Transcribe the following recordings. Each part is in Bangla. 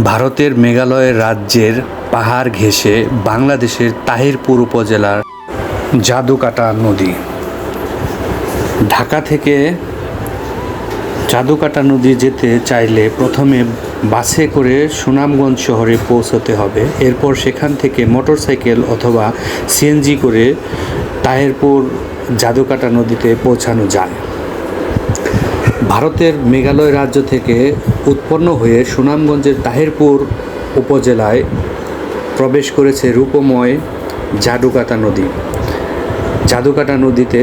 ভারতের মেঘালয় রাজ্যের পাহাড় ঘেঁষে বাংলাদেশের তাহিরপুর উপজেলার জাদুকাটা নদী। ঢাকা থেকে জাদুকাটা নদী যেতে চাইলে প্রথমে বাসে করে সুনামগঞ্জ শহরে পৌঁছতে হবে। এরপর সেখান থেকে মোটরসাইকেল অথবা সিএনজি করে তাহিরপুর জাদুকাটা নদীতে পৌঁছানো যায়। ভারতের মেঘালয় রাজ্য থেকে উৎপন্ন হয়ে সুনামগঞ্জের তাহিরপুর উপজেলায় প্রবেশ করেছে রূপময় জাদুকাটা নদী। জাদুকাটা নদীতে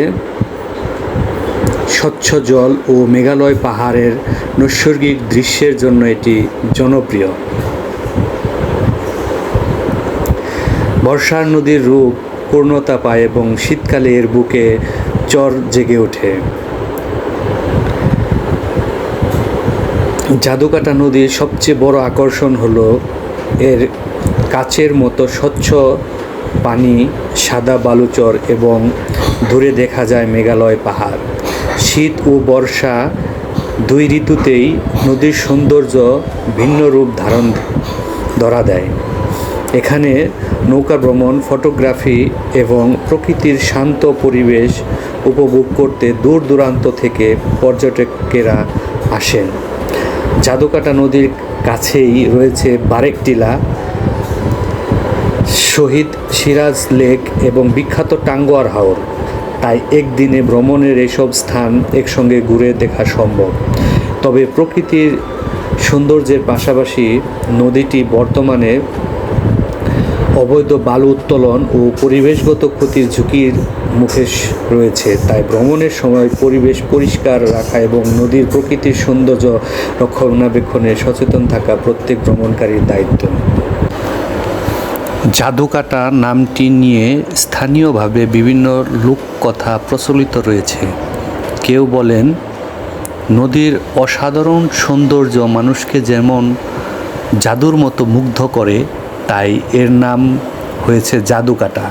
স্বচ্ছ জল ও মেঘালয় পাহাড়ের নৈসর্গিক দৃশ্যের জন্য এটি জনপ্রিয়। বর্ষার নদীর রূপ পূর্ণতা পায় এবং শীতকালে এর বুকে চর জেগে ওঠে। জাদুকাটা নদীর সবচেয়ে বড় আকর্ষণ হলো এর কাচের মতো স্বচ্ছ পানি, সাদা বালুচর এবং দূরে দেখা যায় মেঘালয় পাহাড়। শীত ও বর্ষা দুই ঋতুতেই নদীর সৌন্দর্য ভিন্ন রূপ ধরা দেয়। এখানে নৌকা ভ্রমণ, ফটোগ্রাফি এবং প্রকৃতির শান্ত পরিবেশ উপভোগ করতে দূর দূরান্ত থেকে পর্যটকেরা আসেন। জাদুকাটা নদীর কাছেই রয়েছে বারেক টিলা, শহীদ সিরাজ লেক এবং বিখ্যাত টাঙ্গুয়ার হাওর। তাই একদিনে ভ্রমণের এসব স্থান একসঙ্গে ঘুরে দেখা সম্ভব। তবে প্রকৃতির সৌন্দর্যের পাশাপাশি নদীটি বর্তমানে অবৈধ বালু উত্তোলন ও পরিবেশগত ক্ষতির ঝুঁকির মুখে রয়েছে। তাই ভ্রমণের সময় পরিবেশ পরিষ্কার রাখা এবং নদীর প্রকৃতির সৌন্দর্য রক্ষণাবেক্ষণে সচেতন থাকা প্রত্যেক ভ্রমণকারীর দায়িত্ব। জাদুকাটা নামটি নিয়ে স্থানীয়ভাবে বিভিন্ন লোককথা প্রচলিত রয়েছে। কেউ বলেন, নদীর অসাধারণ সৌন্দর্য মানুষকে যেমন জাদুর মতো মুগ্ধ করে, তাই এর নাম হয়েছে জাদুকাটা।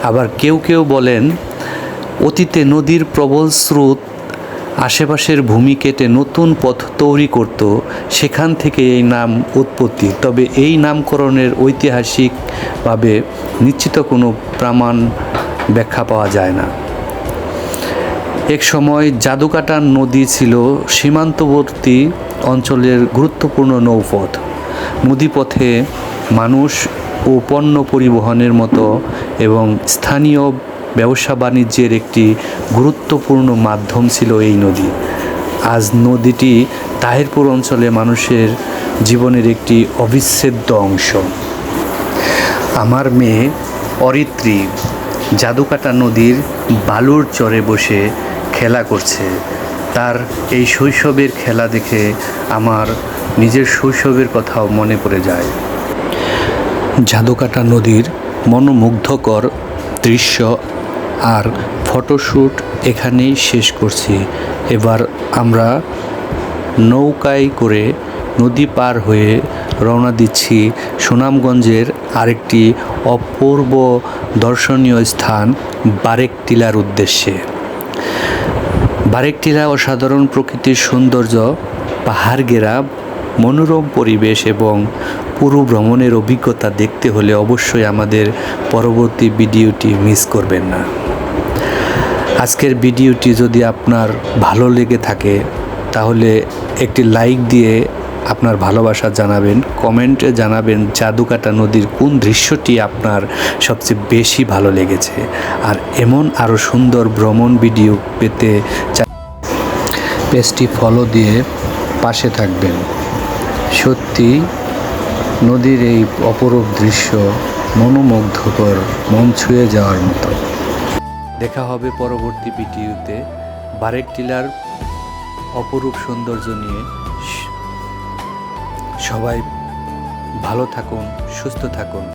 আবার কেউ কেউ বলেন, অতীতে নদীর প্রবল স্রোত আশেপাশের ভূমি কেটে নতুন পথ তৈরি করত, সেখান থেকে এই নাম উৎপত্তি। তবে এই নামকরণের ঐতিহাসিকভাবে নিশ্চিত কোনো প্রমাণ ব্যাখ্যা পাওয়া যায় না। এক সময় জাদুকাটা নদী ছিল সীমান্তবর্তী অঞ্চলের গুরুত্বপূর্ণ নৌপথ। নদীপথে মানুষ ও পণ্য পরিবহনের মতো এবং স্থানীয় ব্যবসা বাণিজ্যের একটি গুরুত্বপূর্ণ মাধ্যম ছিল এই নদী। আজ নদীটি তাহিরপুর অঞ্চলে মানুষের জীবনের একটি অবিচ্ছেদ্য অংশ। আমার মেয়ে অরিত্রী জাদুকাটা নদীর বালুর চরে বসে খেলা করছে। তার এই শৈশবের খেলা দেখে আমার নিজের শৈশবের কথাও মনে পড়ে যায়। জাদুকাটা নদীর মনোমুগ্ধকর দৃশ্য আর ফটোশ্যুট এখানেই শেষ করছি। এবার আমরা নৌকায় করে নদী পার হয়ে রওনা দিচ্ছি সুনামগঞ্জের আরেকটি অপূর্ব দর্শনীয় স্থান বারেক টিলার উদ্দেশ্যে। বারেক টিলা অসাধারণ প্রকৃতির সৌন্দর্য, পাহাড় ঘেরা মনোরম পরিবেশ এবং পুরো ভ্রমণের অভিজ্ঞতা দেখতে হলে অবশ্যই আমাদের পরবর্তী ভিডিওটি মিস করবেন না। আজকের ভিডিওটি যদি আপনার ভালো লেগে থাকে তাহলে একটি লাইক দিয়ে আপনার ভালোবাসা জানাবেন। কমেন্টে জানাবেন জাদুকাটা নদীর কোন দৃশ্যটি আপনার সবচেয়ে বেশি ভালো লেগেছে। আর এমন আরও সুন্দর ভ্রমণ ভিডিও পেতে পেজটি ফলো দিয়ে পাশে থাকবেন। সত্যি নদীর এই অপরূপ দৃশ্য মনোমুগ্ধকর, মন ছুঁয়ে যাওয়ার মতো। দেখা হবে পরবর্তী ভিডিওতে বারেক টিলার অপরূপ সৌন্দর্য নিয়ে। সবাই ভালো থাকুন, সুস্থ থাকুন।